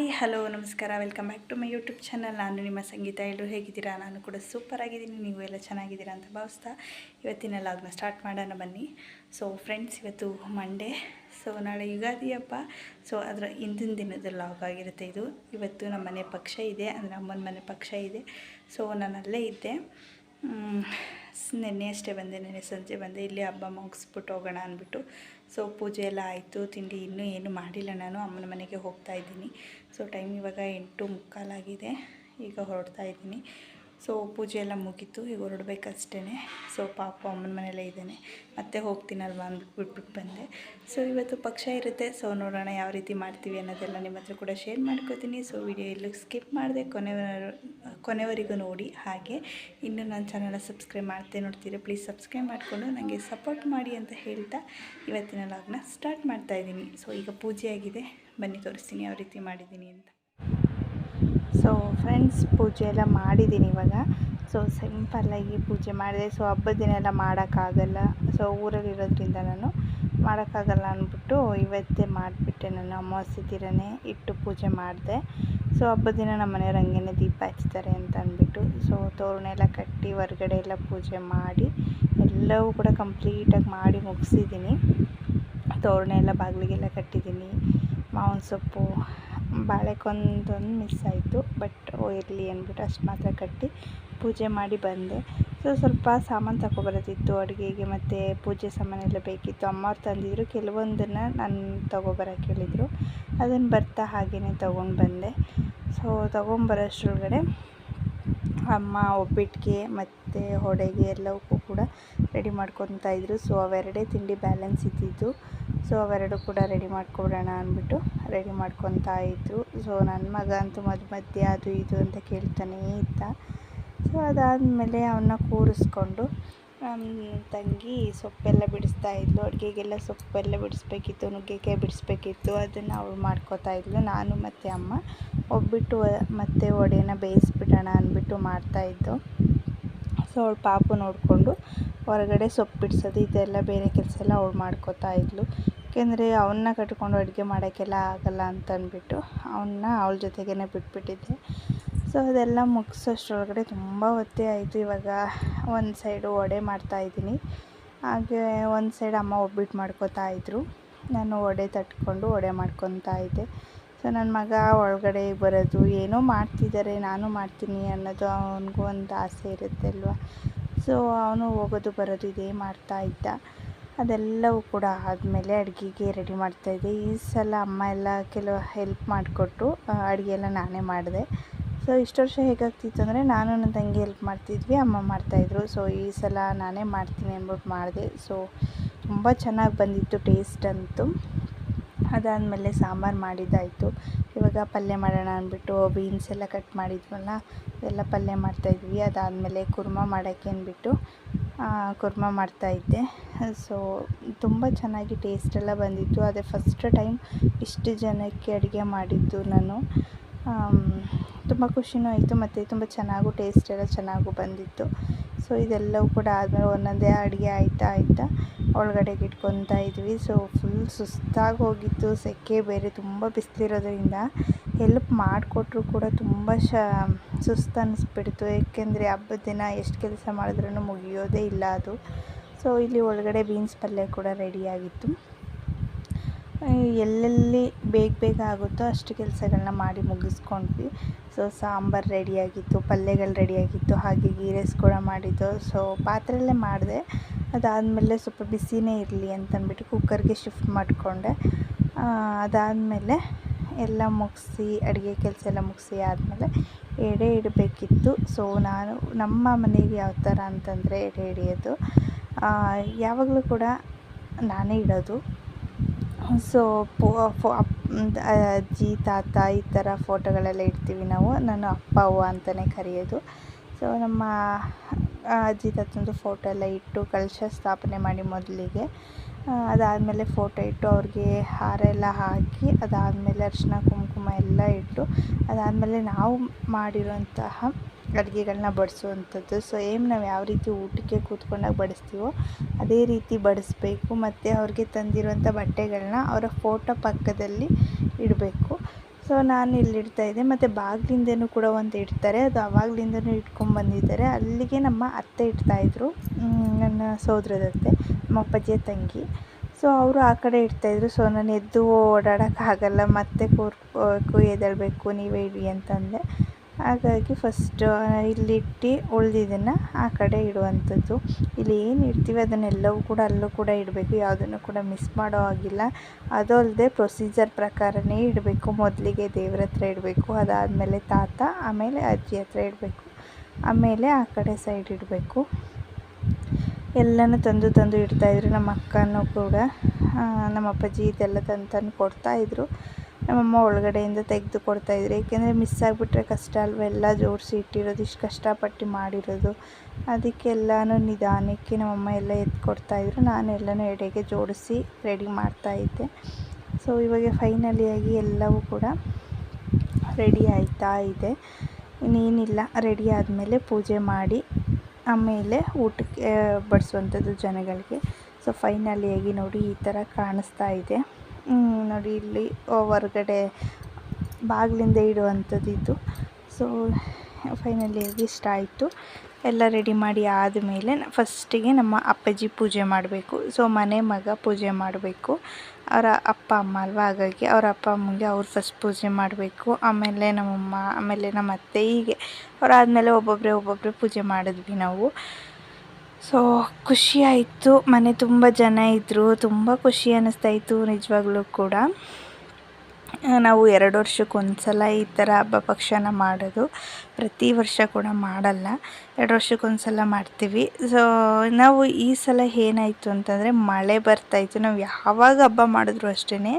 Hi hello ನಮಸ್ಕಾರ, welcome back to my YouTube channel. ನಾನು ನಿಮ್ಮ ಸಂಗೀತ. ಎಲ್ಲರೂ ಹೇಗಿದ್ದೀರಾ? ನಾನು ಕೂಡ ಸೂಪರ್ ಆಗಿದ್ದೀನಿ. ನೀವು ಎಲ್ಲ ಚೆನ್ನಾಗಿದ್ದೀರಾ ಅಂತ ಭಾವಿಸ್ತಾ ಇವತ್ತಿನ ಲಾಗ್ನ ಸ್ಟಾರ್ಟ್ ಮಾಡೋಣ ಬನ್ನಿ. ಸೊ ಫ್ರೆಂಡ್ಸ್, ಇವತ್ತು ಮಂಡೇ. ಸೊ ನಾಳೆ ಯುಗಾದಿ ಹಬ್ಬ. ಸೊ ಅದರ ಹಿಂದಿನ ದಿನದ ಲಾಗ್ ಆಗಿರುತ್ತೆ ಇದು. ಇವತ್ತು ನಮ್ಮ ಮನೆ ಪಕ್ಷ ಇದೆ, ಅಂದರೆ ಅಮ್ಮನ ಮನೆ ಪಕ್ಷ ಇದೆ. ಸೊ ನಾನು ಅಲ್ಲೇ ಇದ್ದೆ. ನೆನ್ನೆ ಅಷ್ಟೇ ಬಂದೆ, ನೆನ್ನೆ ಸಂಜೆ ಬಂದೆ. ಇಲ್ಲಿ ಹಬ್ಬ ಮುಗಿಸ್ಬಿಟ್ಟು ಹೋಗೋಣ ಅಂದ್ಬಿಟ್ಟು. ಸೊ ಪೂಜೆ ಎಲ್ಲ ಆಯಿತು, ತಿಂಡಿ ಇನ್ನೂ ಏನು ಮಾಡಿಲ್ಲ. ನಾನು ಅಮ್ಮನ ಮನೆಗೆ ಹೋಗ್ತಾ ಇದ್ದೀನಿ. ಸೊ ಟೈಮ್ ಇವಾಗ 8:45 ಈಗ ಹೊರಡ್ತಾ ಇದ್ದೀನಿ. ಸೊ ಪೂಜೆ ಎಲ್ಲ ಮುಗೀತು, ಈಗ ಹೊರಡ್ಬೇಕಷ್ಟೇ. ಸೊ ಪಾಪು ಅಮ್ಮನ ಮನೆಯಲ್ಲೇ ಇದ್ದಾನೆ, ಮತ್ತೆ ಹೋಗ್ತೀನಲ್ವ ಅಂದ್ಬಿಟ್ಟು ಬಿಟ್ಬಿಟ್ಟು ಬಂದೆ. ಸೊ ಇವತ್ತು ಪಕ್ಷ ಇರುತ್ತೆ. ಸೊ ನೋಡೋಣ ಯಾವ ರೀತಿ ಮಾಡ್ತೀವಿ ಅನ್ನೋದೆಲ್ಲ ನಿಮ್ಮ ಹತ್ರ ಕೂಡ ಶೇರ್ ಮಾಡ್ಕೋತೀನಿ. ಸೊ ವಿಡಿಯೋ ಎಲ್ಲೂ ಸ್ಕಿಪ್ ಮಾಡಿದೆ ಕೊನೆವರೆಗೂ ನೋಡಿ. ಹಾಗೆ ಇನ್ನೂ ನನ್ನ ಚಾನಲ್ನ ಸಬ್ಸ್ಕ್ರೈಬ್ ಮಾಡ್ತೇ ನೋಡ್ತೀರಾ, ಪ್ಲೀಸ್ ಸಬ್ಸ್ಕ್ರೈಬ್ ಮಾಡಿಕೊಂಡು ನನಗೆ ಸಪೋರ್ಟ್ ಮಾಡಿ ಅಂತ ಹೇಳ್ತಾ ಇವತ್ತಿನ ಲಾಗ್ನ ಸ್ಟಾರ್ಟ್ ಮಾಡ್ತಾಯಿದ್ದೀನಿ. ಸೊ ಈಗ ಪೂಜೆ ಆಗಿದೆ, ಬನ್ನಿ ತೋರಿಸ್ತೀನಿ ಯಾವ ರೀತಿ ಮಾಡಿದ್ದೀನಿ ಅಂತ. ಸೊ ಫ್ರೆಂಡ್ಸ್, ಪೂಜೆ ಎಲ್ಲ ಮಾಡಿದ್ದೀನಿ ಇವಾಗ. ಸೊ ಸಿಂಪಲ್ಲಾಗಿ ಪೂಜೆ ಮಾಡಿದೆ. ಸೊ ಹಬ್ಬದ ದಿನ ಎಲ್ಲ ಮಾಡೋಕ್ಕಾಗಲ್ಲ, ಸೊ ಊರಲ್ಲಿರೋದ್ರಿಂದ ನಾನು ಮಾಡೋಕ್ಕಾಗಲ್ಲ ಅಂದ್ಬಿಟ್ಟು ಇವತ್ತೇ ಮಾಡಿಬಿಟ್ಟೆ. ನಾನು ಅಮಾವಾಸ್ಯೆ ದಿನವೇ ಇಟ್ಟು ಪೂಜೆ ಮಾಡಿದೆ. ಸೊ ಹಬ್ಬದ ದಿನ ನಮ್ಮ ಮನೆಯವ್ರು ಹಂಗೇನೆ ದೀಪ ಹಚ್ತಾರೆ ಅಂತ ಅಂದ್ಬಿಟ್ಟು ಸೊ ತೋರಣ ಎಲ್ಲ ಕಟ್ಟಿ ಹೊರಗಡೆ ಎಲ್ಲ ಪೂಜೆ ಮಾಡಿ ಎಲ್ಲವೂ ಕೂಡ ಕಂಪ್ಲೀಟಾಗಿ ಮಾಡಿ ಮುಗಿಸಿದ್ದೀನಿ. ತೋರಣ ಎಲ್ಲ ಬಾಗಿಲಿಗೆಲ್ಲ ಕಟ್ಟಿದ್ದೀನಿ. ಮಾವಿನ ಸೊಪ್ಪು, ಬಾಳೆಕೊಂದೊಂದು ಮಿಸ್ ಆಯಿತು, ಬಟ್ ಇರಲಿ ಅಂದ್ಬಿಟ್ಟು ಅಷ್ಟು ಮಾತ್ರ ಕಟ್ಟಿ ಪೂಜೆ ಮಾಡಿ ಬಂದೆ. ಸೊ ಸ್ವಲ್ಪ ಸಾಮಾನು ತಗೊಬರೋದಿತ್ತು ಅಡುಗೆಗೆ, ಮತ್ತು ಪೂಜೆ ಸಾಮಾನೆಲ್ಲ ಬೇಕಿತ್ತು. ಅಮ್ಮವ್ರು ತಂದಿದ್ರು, ಕೆಲವೊಂದನ್ನು ನಾನು ತೊಗೊಬರೋಕ್ಕೆ ಹೇಳಿದರು. ಅದನ್ನು ಬರ್ತಾ ಹಾಗೆಯೇ ತೊಗೊಂಡು ಬಂದೆ. ಸೊ ತೊಗೊಂಬರೋಷ್ಟ್ರೊಳಗಡೆ ಅಮ್ಮ ಒಬ್ಬಟ್ಟಿಗೆ ಮತ್ತು ಹೊಡೆಗೆ ಎಲ್ಲವಕ್ಕೂ ಕೂಡ ರೆಡಿ ಮಾಡ್ಕೊತಾ ಇದ್ರು. ಸೊ ಅವೆರಡೇ ತಿಂಡಿ ಬ್ಯಾಲೆನ್ಸ್ ಇದ್ದಿದ್ದು. ಸೊ ಅವೆರಡು ಕೂಡ ರೆಡಿ ಮಾಡ್ಕೊಬಿಡೋಣ ಅಂದ್ಬಿಟ್ಟು ರೆಡಿ ಮಾಡ್ಕೊತಾ ಇದ್ರು. ಸೊ ನನ್ನ ಮಗ ಅಂತೂ ಮಧ್ಯೆ ಅದು ಇದು ಅಂತ ಕೇಳ್ತಾನೇ ಇದ್ದ. ಸೊ ಅದಾದಮೇಲೆ ಅವನ್ನ ಕೂರಿಸ್ಕೊಂಡು ತಂಗಿ ಸೊಪ್ಪೆಲ್ಲ ಬಿಡಿಸ್ತಾಯಿದ್ಲು. ಅಡುಗೆಗೆಲ್ಲ ಸೊಪ್ಪೆಲ್ಲ ಬಿಡಿಸ್ಬೇಕಿತ್ತು, ನುಗ್ಗೆಕಾಯಿ ಬಿಡಿಸ್ಬೇಕಿತ್ತು. ಅದನ್ನು ಅವಳು ಮಾಡ್ಕೋತಾಯಿದ್ಲು. ನಾನು ಮತ್ತು ಅಮ್ಮ ಒಬ್ಬಿಟ್ಟು ಮತ್ತು ವಡೆನ ಬೇಯಿಸ್ಬಿಡೋಣ ಅಂದ್ಬಿಟ್ಟು ಮಾಡ್ತಾಯಿದ್ದು. ಸೊ ಅವಳು ಪಾಪು ನೋಡಿಕೊಂಡು ಹೊರಗಡೆ ಸೊಪ್ಪು ಬಿಡಿಸೋದು ಇದೆಲ್ಲ ಬೇರೆ ಕೆಲಸ ಎಲ್ಲ ಅವಳು ಮಾಡ್ಕೋತಾಯಿದ್ಲು. ಏಕೆಂದರೆ ಅವನ್ನ ಕಟ್ಕೊಂಡು ಅಡುಗೆ ಮಾಡೋಕ್ಕೆಲ್ಲ ಆಗಲ್ಲ ಅಂತ ಅಂದ್ಬಿಟ್ಟು ಅವಳ ಜೊತೆಗೇ ಬಿಟ್ಬಿಟ್ಟಿದ್ದೆ. ಸೊ ಅದೆಲ್ಲ ಮುಗಿಸೋಷ್ಟ್ರೊಳಗಡೆ ತುಂಬ ಹೊತ್ತೇ ಆಯಿತು. ಇವಾಗ ಒಂದು ಸೈಡು ವಡೆ ಮಾಡ್ತಾಯಿದ್ದೀನಿ, ಹಾಗೆ ಒಂದು ಸೈಡ್ ಅಮ್ಮ ಒಬ್ಬಿಟ್ಟು ಮಾಡ್ಕೋತಾ ಇದ್ದರು. ನಾನು ವಡೆ ತಟ್ಕೊಂಡು ವಡೆ ಮಾಡ್ಕೊತಾ ಇದ್ದೆ. ಸೊ ನನ್ನ ಮಗ ಒಳಗಡೆ ಬರೋದು, ಏನೋ ಮಾಡ್ತಿದ್ದಾರೆ ನಾನು ಮಾಡ್ತೀನಿ ಅನ್ನೋದು ಅವನಿಗೂ ಒಂದು ಆಸೆ ಇರುತ್ತೆ ಅಲ್ವ. ಸೊ ಅವನು ಹೋಗೋದು ಬರೋದು ಇದೇ ಮಾಡ್ತಾಯಿದ್ದ. ಅದೆಲ್ಲವೂ ಕೂಡ ಆದಮೇಲೆ ಅಡುಗೆಗೆ ರೆಡಿ ಮಾಡ್ತಾಯಿದ್ದೆ. ಈ ಸಲ ಅಮ್ಮ ಎಲ್ಲ ಕೆಲವು ಹೆಲ್ಪ್ ಮಾಡಿಕೊಟ್ರು, ಅಡುಗೆ ಎಲ್ಲ ನಾನೇ ಮಾಡಿದೆ. ಸೊ ಇಷ್ಟು ವರ್ಷ ಹೇಗಾಗ್ತಿತ್ತು ಅಂದರೆ ನಾನು ನನ್ನ ತಂಗಿ ಹೆಲ್ಪ್ ಮಾಡ್ತಿದ್ವಿ, ಅಮ್ಮ ಮಾಡ್ತಾಯಿದ್ರು. ಸೊ ಈ ಸಲ ನಾನೇ ಮಾಡ್ತೀನಿ ಅಂದ್ಬಿಟ್ಟು ಮಾಡಿದೆ. ಸೊ ತುಂಬ ಚೆನ್ನಾಗಿ ಬಂದಿತ್ತು ಟೇಸ್ಟ್ ಅಂತೂ. ಅದಾದಮೇಲೆ ಸಾಂಬಾರು ಮಾಡಿದ್ದಾಯಿತು. ಇವಾಗ ಪಲ್ಯ ಮಾಡೋಣ ಅಂದ್ಬಿಟ್ಟು ಬೀನ್ಸ್ ಎಲ್ಲ ಕಟ್ ಮಾಡಿದ್ವಲ್ಲ, ಎಲ್ಲ ಪಲ್ಯ ಮಾಡ್ತಾಯಿದ್ವಿ. ಅದಾದಮೇಲೆ ಕುರ್ಮಾ ಮಾಡೋಕ್ಕೆ ಅಂದ್ಬಿಟ್ಟು ಕುರ್ಮಾ ಮಾಡ್ತಾಯಿದ್ದೆ. ಸೊ ತುಂಬ ಚೆನ್ನಾಗಿ ಟೇಸ್ಟೆಲ್ಲ ಬಂದಿತ್ತು. ಅದೇ ಫಸ್ಟ್ ಟೈಮ್ ಇಷ್ಟು ಜನಕ್ಕೆ ಅಡುಗೆ ಮಾಡಿದ್ದು ನಾನು. ತುಂಬ ಖುಷಿನೂ ಆಯಿತು, ಮತ್ತು ತುಂಬ ಚೆನ್ನಾಗೂ ಟೇಸ್ಟ್ ಎಲ್ಲ ಚೆನ್ನಾಗೂ ಬಂದಿತ್ತು. ಸೊ ಇದೆಲ್ಲವೂ ಕೂಡ ಆದಮೇಲೆ ಒಂದೊಂದೇ ಅಡುಗೆ ಆಯ್ತಾ ಒಳಗಡೆಗೆ ಇಟ್ಕೊತಾ ಇದ್ವಿ. ಸೊ ಫುಲ್ ಸುಸ್ತಾಗಿ ಹೋಗಿತ್ತು, ಸೆಕೆ ಬೇರೆ ತುಂಬ ಬಿಸಿಲಿರೋದ್ರಿಂದ ಹೆಲ್ಪ್ ಮಾಡಿಕೊಟ್ರು ಕೂಡ ತುಂಬ ಸುಸ್ತು ಅನ್ನಿಸ್ಬಿಡ್ತು. ಏಕೆಂದರೆ ಹಬ್ಬದ ದಿನ ಎಷ್ಟು ಕೆಲಸ ಮಾಡಿದ್ರೂ ಮುಗಿಯೋದೇ ಇಲ್ಲ ಅದು. ಸೊ ಇಲ್ಲಿ ಒಳಗಡೆ ಬೀನ್ಸ್ ಪಲ್ಯ ಕೂಡ ರೆಡಿಯಾಗಿತ್ತು. ಎಲ್ಲೆಲ್ಲಿ ಬೇಗ ಆಗುತ್ತೋ ಅಷ್ಟು ಕೆಲಸಗಳನ್ನ ಮಾಡಿ ಮುಗಿಸ್ಕೊಂಡ್ವಿ. ಸೊ ಸಾಂಬಾರು ರೆಡಿಯಾಗಿತ್ತು, ಪಲ್ಯಗಳು ರೆಡಿಯಾಗಿತ್ತು, ಹಾಗೆ ಗೀ ರೈಸ್ ಕೂಡ ಮಾಡಿದ್ದು. ಸೊ ಪಾತ್ರೆಯಲ್ಲೇ ಮಾಡಿದೆ. ಅದಾದಮೇಲೆ ಸ್ವಲ್ಪ ಬಿಸಿನೇ ಇರಲಿ ಅಂತಂದ್ಬಿಟ್ಟು ಕುಕ್ಕರ್ಗೆ ಶಿಫ್ಟ್ ಮಾಡಿಕೊಂಡೆ. ಅದಾದಮೇಲೆ ಎಲ್ಲ ಮುಗಿಸಿ ಅಡುಗೆ ಕೆಲಸ ಎಲ್ಲ ಮುಗಿಸಿ ಆದಮೇಲೆ ಎಡೆ ಇಡಬೇಕಿತ್ತು. ಸೊ ನಾನು ನಮ್ಮ ಮನೆಗೆ ಯಾವ ಥರ ಅಂತಂದರೆ ಎಡೆ ಹಿಡಿಯೋದು ಯಾವಾಗಲೂ ಕೂಡ ನಾನೇ ಇಡೋದು. ಸೊ ಅಜ್ಜಿ ತಾತ ಈ ಥರ ಫೋಟೋಗಳೆಲ್ಲ ಇಡ್ತೀವಿ ನಾವು. ನಾನು ಅಪ್ಪ ಅವ್ವ ಅಂತಲೇ ಕರೆಯೋದು. ಸೊ ನಮ್ಮ ಅಜ್ಜಿ ತಾತಂದು ಫೋಟೋ ಎಲ್ಲ ಇಟ್ಟು ಕಲಶ ಸ್ಥಾಪನೆ ಮಾಡಿ ಮೊದಲಿಗೆ, ಅದಾದಮೇಲೆ ಫೋಟೋ ಇಟ್ಟು ಅವ್ರಿಗೆ ಹಾರ ಎಲ್ಲ ಹಾಕಿ, ಅದಾದಮೇಲೆ ಅರಿಶಿನ ಕುಂಕುಮ ಎಲ್ಲ ಇಟ್ಟು, ಅದಾದಮೇಲೆ ನಾವು ಮಾಡಿರೋಂತಹ ಅಡುಗೆಗಳನ್ನ ಬಡಿಸುವಂಥದ್ದು. ಸೊ ನಾವು ಯಾವ ರೀತಿ ಊಟಕ್ಕೆ ಕೂತ್ಕೊಂಡಾಗ ಬಡಿಸ್ತೀವೋ ಅದೇ ರೀತಿ ಬಡಿಸ್ಬೇಕು. ಮತ್ತು ಅವ್ರಿಗೆ ತಂದಿರುವಂಥ ಬಟ್ಟೆಗಳನ್ನ ಅವರ ಫೋಟೋ ಪಕ್ಕದಲ್ಲಿ ಇಡಬೇಕು. ಸೊ ನಾನು ಇಲ್ಲಿ ಇಡ್ತಾಯಿದ್ದೆ. ಮತ್ತು ಬಾಗಿಲಿಂದನೂ ಕೂಡ ಒಂದು ಇಡ್ತಾರೆ, ಅದು ಆವಾಗಲಿಂದನೂ ಇಟ್ಕೊಂಡ್ಬಂದಿದ್ದಾರೆ. ಅಲ್ಲಿಗೆ ನಮ್ಮ ಅತ್ತೆ ಇಡ್ತಾಯಿದ್ರು, ನನ್ನ ಸೋದರದತ್ತೆ, ನಮ್ಮ ಅಪ್ಪಾಜಿಯ ತಂಗಿ. ಸೊ ಅವರು ಆ ಕಡೆ ಇಡ್ತಾಯಿದ್ರು. ಸೊ ನಾನು ಎದ್ದು ಓಡಾಡೋಕ್ಕಾಗಲ್ಲ, ಮತ್ತೆ ಕೂರ್ಬೇಕು, ಎದ್ದೇಳಬೇಕು, ನೀವೇ ಇಡಿ ಅಂತಂದೆ. ಹಾಗಾಗಿ ಫಸ್ಟ್ ಇಲ್ಲಿಟ್ಟು ಉಳಿದಿದ್ದನ್ನು ಆ ಕಡೆ ಇಡುವಂಥದ್ದು. ಇಲ್ಲಿ ಏನು ಇಡ್ತೀವಿ ಅದನ್ನೆಲ್ಲವೂ ಕೂಡ ಅಲ್ಲೂ ಕೂಡ ಇಡಬೇಕು, ಯಾವುದನ್ನು ಕೂಡ ಮಿಸ್ ಮಾಡೋ ಹಾಗಿಲ್ಲ. ಅದು ಅಲ್ಲದೆ ಪ್ರೊಸೀಜರ್ ಪ್ರಕಾರನೇ ಇಡಬೇಕು. ಮೊದಲಿಗೆ ದೇವ್ರ ಹತ್ರ ಇಡಬೇಕು, ಅದಾದಮೇಲೆ ತಾತ, ಆಮೇಲೆ ಅಜ್ಜಿ ಹತ್ರ ಇಡಬೇಕು, ಆಮೇಲೆ ಆ ಕಡೆ ಸೈಡ್ ಇಡಬೇಕು. ಎಲ್ಲನೂ ತಂದು ಇಡ್ತಾಯಿದ್ರು. ನಮ್ಮ ಅಕ್ಕನೂ ಕೂಡ ನಮ್ಮ ಅಪ್ಪಾಜಿ ಇದೆಲ್ಲ ತಂದು ಕೊಡ್ತಾಯಿದ್ರು. ನಮ್ಮಮ್ಮ ಒಳಗಡೆಯಿಂದ ತೆಗೆದು ಕೊಡ್ತಾಯಿದ್ರು. ಏಕೆಂದರೆ ಮಿಸ್ ಆಗಿಬಿಟ್ರೆ ಕಷ್ಟ ಅಲ್ವ, ಎಲ್ಲ ಜೋಡಿಸಿ ಇಟ್ಟಿರೋದು, ಇಷ್ಟು ಕಷ್ಟಪಟ್ಟು ಮಾಡಿರೋದು. ಅದಕ್ಕೆಲ್ಲನೂ ನಿಧಾನಕ್ಕೆ ನಮ್ಮಮ್ಮ ಎಲ್ಲ ಎತ್ಕೊಡ್ತಾಯಿದ್ರು. ನಾನು ಎಲ್ಲನೂ ಎಡೆಗೆ ಜೋಡಿಸಿ ರೆಡಿ ಮಾಡ್ತಾಯಿದ್ದೆ. ಸೊ ಇವಾಗ ಫೈನಲಿಯಾಗಿ ಎಲ್ಲವೂ ಕೂಡ ರೆಡಿ ಆಯ್ತಾ ಇದೆ. ಇನ್ನೇನಿಲ್ಲ, ರೆಡಿ ಆದಮೇಲೆ ಪೂಜೆ ಮಾಡಿ ಆಮೇಲೆ ಊಟಕ್ಕೆ ಬಡಿಸುವಂಥದ್ದು ಜನಗಳಿಗೆ. ಸೊ ಫೈನಲಿಯಾಗಿ ನೋಡಿ ಈ ಥರ ಕಾಣಿಸ್ತಾ ಇದೆ. ನೋಡಿ ಇಲ್ಲಿ ಹೊರಗಡೆ ಬಾಗಿಲಿಂದ ಇಡುವಂಥದ್ದು ಇದು. ಸೊ ಫೈನಲಿಯಾಗಿ ಇಷ್ಟ ಆಯಿತು. ಎಲ್ಲ ರೆಡಿ ಮಾಡಿ ಆದಮೇಲೆ ಫಸ್ಟಿಗೆ ನಮ್ಮ ಅಪ್ಪಾಜಿ ಪೂಜೆ ಮಾಡಬೇಕು. ಸೊ ಮನೆ ಮಗ ಪೂಜೆ ಮಾಡಬೇಕು, ಅವರ ಅಪ್ಪ ಅಮ್ಮ ಅಲ್ವಾ, ಹಾಗಾಗಿ ಅವರ ಅಪ್ಪ ಅಮ್ಮಗೆ ಅವ್ರು ಫಸ್ಟ್ ಪೂಜೆ ಮಾಡಬೇಕು. ಆಮೇಲೆ ನಮ್ಮಮ್ಮ, ಆಮೇಲೆ ನಮ್ಮ ಅತ್ತೆ, ಹೀಗೆ ಅವರಾದಮೇಲೆ ಒಬ್ಬೊಬ್ಬರೇ ಪೂಜೆ ಮಾಡಿದ್ವಿ ನಾವು. ಸೊ ಖುಷಿ ಆಯಿತು. ಮನೆ ತುಂಬ ಜನ ಇದ್ದರು, ತುಂಬ ಖುಷಿ ಅನ್ನಿಸ್ತಾಯಿತ್ತು ನಿಜವಾಗ್ಲೂ ಕೂಡ. ನಾವು 2 ವರ್ಷಕ್ಕೊಂದು ಸಲ ಈ ಥರ ಹಬ್ಬ ಪಕ್ಷನ ಮಾಡೋದು, ಪ್ರತಿ ವರ್ಷ ಕೂಡ ಮಾಡಲ್ಲ, 2 ವರ್ಷಕ್ಕೊಂದು ಸಲ ಮಾಡ್ತೀವಿ. ಸೊ ನಾವು ಈ ಸಲ ಏನಾಯಿತು ಅಂತಂದರೆ ಮಳೆ ಬರ್ತಾಯಿತ್ತು. ನಾವು ಯಾವಾಗ ಹಬ್ಬ ಮಾಡಿದ್ರು ಅಷ್ಟೇ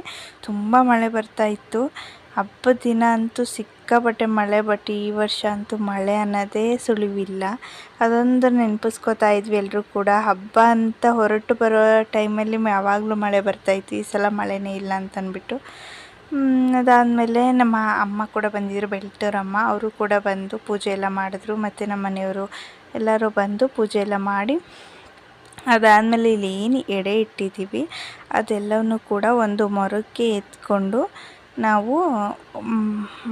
ತುಂಬ ಮಳೆ ಬರ್ತಾಯಿತ್ತು. ಹಬ್ಬದ ದಿನ ಅಂತೂ ಸಿಕ್ಕಾಪಟ್ಟೆ ಮಳೆ, ಬಟ್ ಈ ವರ್ಷ ಅಂತೂ ಮಳೆ ಅನ್ನೋದೇ ಸುಳಿವಿಲ್ಲ. ಅದೊಂದು ನೆನಪಿಸ್ಕೋತಾ ಇದ್ವಿ ಎಲ್ಲರೂ ಕೂಡ. ಹಬ್ಬ ಅಂತ ಹೊರಟು ಬರೋ ಟೈಮಲ್ಲಿ ಯಾವಾಗಲೂ ಮಳೆ ಬರ್ತಾಯಿತ್ತು, ಈ ಸಲ ಮಳೆನೇ ಇಲ್ಲ ಅಂತಂದ್ಬಿಟ್ಟು. ಅದಾದಮೇಲೆ ನಮ್ಮ ಅಮ್ಮ ಕೂಡ ಬಂದಿದ್ದರು, ಬೆಳ್ತೂರಮ್ಮ, ಅವರು ಕೂಡ ಬಂದು ಪೂಜೆ ಎಲ್ಲ ಮಾಡಿದ್ರು. ಮತ್ತು ನಮ್ಮ ಮನೆಯವರು ಎಲ್ಲರೂ ಬಂದು ಪೂಜೆ ಎಲ್ಲ ಮಾಡಿ ಅದಾದಮೇಲೆ ಇಲ್ಲಿ ಏನು ಎಡೆ ಇಟ್ಟಿದ್ದೀವಿ ಅದೆಲ್ಲವನ್ನೂ ಕೂಡ ಒಂದು ಮೊರಕ್ಕೆ ಎತ್ಕೊಂಡು ನಾವು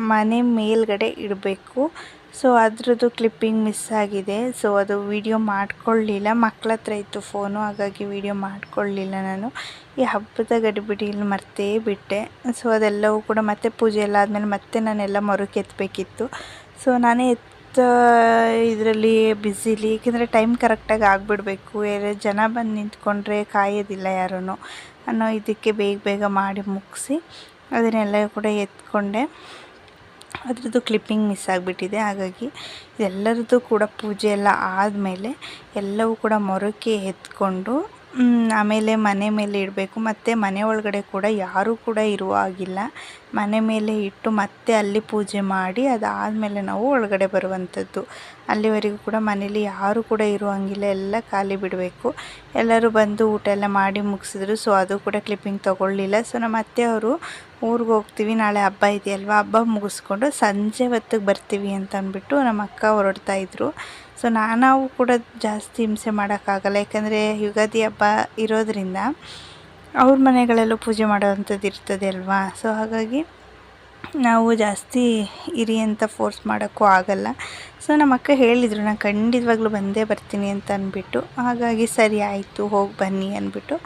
ಮನೆ ಮೇಲ್ಗಡೆ ಇಡಬೇಕು. ಸೊ ಅದರದ್ದು ಕ್ಲಿಪ್ಪಿಂಗ್ ಮಿಸ್ ಆಗಿದೆ. ಸೊ ಅದು ವಿಡಿಯೋ ಮಾಡ್ಕೊಳ್ಳಲಿಲ್ಲ, ಮಕ್ಕಳ ಹತ್ರ ಇತ್ತು ಫೋನು, ಹಾಗಾಗಿ ವಿಡಿಯೋ ಮಾಡ್ಕೊಳ್ಳಲಿಲ್ಲ ನಾನು. ಈ ಹಬ್ಬದ ಗಡಿಬಿಡಿಯಲ್ಲಿ ಮರ್ತೇ ಬಿಟ್ಟೆ. ಸೊ ಅದೆಲ್ಲವೂ ಕೂಡ ಮತ್ತೆ ಪೂಜೆ ಎಲ್ಲ ಆದಮೇಲೆ ಮತ್ತೆ ನಾನೆಲ್ಲ ಮೊರಕ್ಕೆ ಎತ್ತಬೇಕಿತ್ತು. ಸೊ ನಾನೇ ಇದರಲ್ಲಿ ಬ್ಯುಸಿಲಿ, ಏಕೆಂದರೆ ಟೈಮ್ ಕರೆಕ್ಟಾಗಿ ಆಗಿಬಿಡ್ಬೇಕು, ಜನ ಬಂದು ನಿಂತ್ಕೊಂಡ್ರೆ ಕಾಯೋದಿಲ್ಲ ಯಾರೂ ಅನ್ನೋ ಇದಕ್ಕೆ ಬೇಗ ಮಾಡಿ ಮುಗಿಸಿ ಅದನ್ನೆಲ್ಲ ಕೂಡ ಎತ್ಕೊಂಡೆ. ಅದರದ್ದು ಕ್ಲಿಪ್ಪಿಂಗ್ ಮಿಸ್ ಆಗಿಬಿಟ್ಟಿದೆ. ಹಾಗಾಗಿ ಎಲ್ಲರದ್ದು ಕೂಡ ಪೂಜೆ ಎಲ್ಲ ಆದಮೇಲೆ ಎಲ್ಲವೂ ಕೂಡ ಮೊರಕ್ಕೆ ಎತ್ಕೊಂಡು ಆಮೇಲೆ ಮನೆ ಮೇಲೆ ಇಡಬೇಕು. ಮತ್ತು ಮನೆ ಒಳಗಡೆ ಕೂಡ ಯಾರೂ ಕೂಡ ಇರುವ ಹಾಗಿಲ್ಲ, ಮನೆ ಮೇಲೆ ಇಟ್ಟು ಮತ್ತೆ ಅಲ್ಲಿ ಪೂಜೆ ಮಾಡಿ ಅದಾದಮೇಲೆ ನಾವು ಒಳಗಡೆ ಬರುವಂಥದ್ದು. ಅಲ್ಲಿವರೆಗೂ ಕೂಡ ಮನೇಲಿ ಯಾರೂ ಕೂಡ ಇರುವಂಗಿಲ್ಲ, ಎಲ್ಲ ಖಾಲಿ ಬಿಡಬೇಕು. ಎಲ್ಲರೂ ಬಂದು ಊಟ ಎಲ್ಲ ಮಾಡಿ ಮುಗಿಸಿದ್ರು. ಸೊ ಅದು ಕೂಡ ಕ್ಲಿಪ್ಪಿಂಗ್ ತೊಗೊಳ್ಳಿಲ್ಲ. ಸೊ ನಮ್ಮ ಅತ್ತೆಯವರು ಊರಿಗೆ ಹೋಗ್ತೀವಿ, ನಾಳೆ ಹಬ್ಬ ಇದೆಯಲ್ವ, ಹಬ್ಬ ಮುಗಿಸ್ಕೊಂಡು ಸಂಜೆ ಹೊತ್ತಿಗೆ ಬರ್ತೀವಿ ಅಂತ ಅಂದ್ಬಿಟ್ಟು ನಮ್ಮ ಅಕ್ಕ ಹೊರಡ್ತಾಯಿದ್ರು. ಸೊ ನಾವು ಕೂಡ ಜಾಸ್ತಿ ಹಿಂಸೆ ಮಾಡೋಕ್ಕಾಗಲ್ಲ, ಯಾಕಂದರೆ ಯುಗಾದಿ ಹಬ್ಬ ಇರೋದರಿಂದ ಅವ್ರ ಮನೆಗಳಲ್ಲೂ ಪೂಜೆ ಮಾಡೋವಂಥದ್ದು ಇರ್ತದೆ ಅಲ್ವಾ. ಸೊ ಹಾಗಾಗಿ ನಾವು ಜಾಸ್ತಿ ಇರಿ ಅಂತ ಫೋರ್ಸ್ ಮಾಡೋಕ್ಕೂ ಆಗಲ್ಲ. ಸೊ ನಮ್ಮ ಅಕ್ಕ ಹೇಳಿದರು, ನಾನು ಖಂಡಿತವಾಗ್ಲೂ ಬಂದೇ ಬರ್ತೀನಿ ಅಂತ ಅಂದ್ಬಿಟ್ಟು. ಹಾಗಾಗಿ ಸರಿ ಆಯಿತು, ಹೋಗಿ ಬನ್ನಿ ಅಂದ್ಬಿಟ್ಟು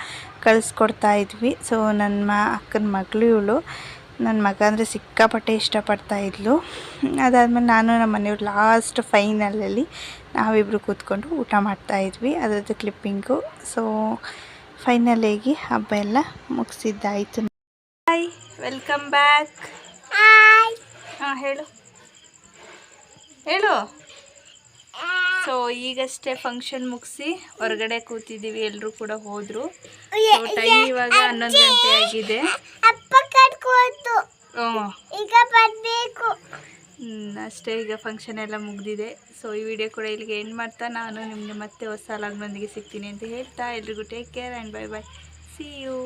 ಕಳಿಸ್ಕೊಡ್ತಾ ಇದ್ವಿ. ಸೊ ನನ್ನ ಅಕ್ಕನ ಮಗಳು ಇವಳು, ನನ್ನ ಮಗ ಅಂದರೆ ಸಿಕ್ಕಾಪಟ್ಟೆ ಇಷ್ಟಪಡ್ತಾಯಿದ್ಲು. ಅದಾದಮೇಲೆ ನಾನು ನಮ್ಮ ಮನೆಯವ್ರು ಲಾಸ್ಟ್ ಫೈನಲಲ್ಲಿ ನಾವಿಬ್ಬರು ಕೂತ್ಕೊಂಡು ಊಟ ಮಾಡ್ತಾಯಿದ್ವಿ, ಅದರದ್ದು ಕ್ಲಿಪ್ಪಿಂಗು. ಸೊ ಫೈನಲಿಯಾಗಿ ಹಬ್ಬ ಎಲ್ಲ ಮುಗಿಸಿದ್ದಾಯಿತು. Hi, welcome back. ಹಾಂ ಹೇಳು. ಸೊ ಈಗಷ್ಟೇ ಫಂಕ್ಷನ್ ಮುಗಿಸಿ ಹೊರಗಡೆ ಕೂತಿದ್ದೀವಿ, ಎಲ್ಲರೂ ಕೂಡ ಹೋದರು. ಸೊ ಟೈಮ್ ಇವಾಗ 11 ಗಂಟೆ ಆಗಿದೆ. ಅಷ್ಟೇ, ಈಗ ಫಂಕ್ಷನ್ ಎಲ್ಲ ಮುಗಿದಿದೆ. ಸೊ ಈ ವಿಡಿಯೋ ಕೂಡ ಇಲ್ಲಿಗೆ ಎಂಡ್ ಮಾಡ್ತಾ ನಾನು ನಿಮಗೆ ಮತ್ತೆ ಹೊಸ ಲಾಗ್ನೊಂದಿಗೆ ಸಿಗ್ತೀನಿ ಅಂತ ಹೇಳ್ತಾ ಎಲ್ರಿಗೂ take care and bye bye, see you.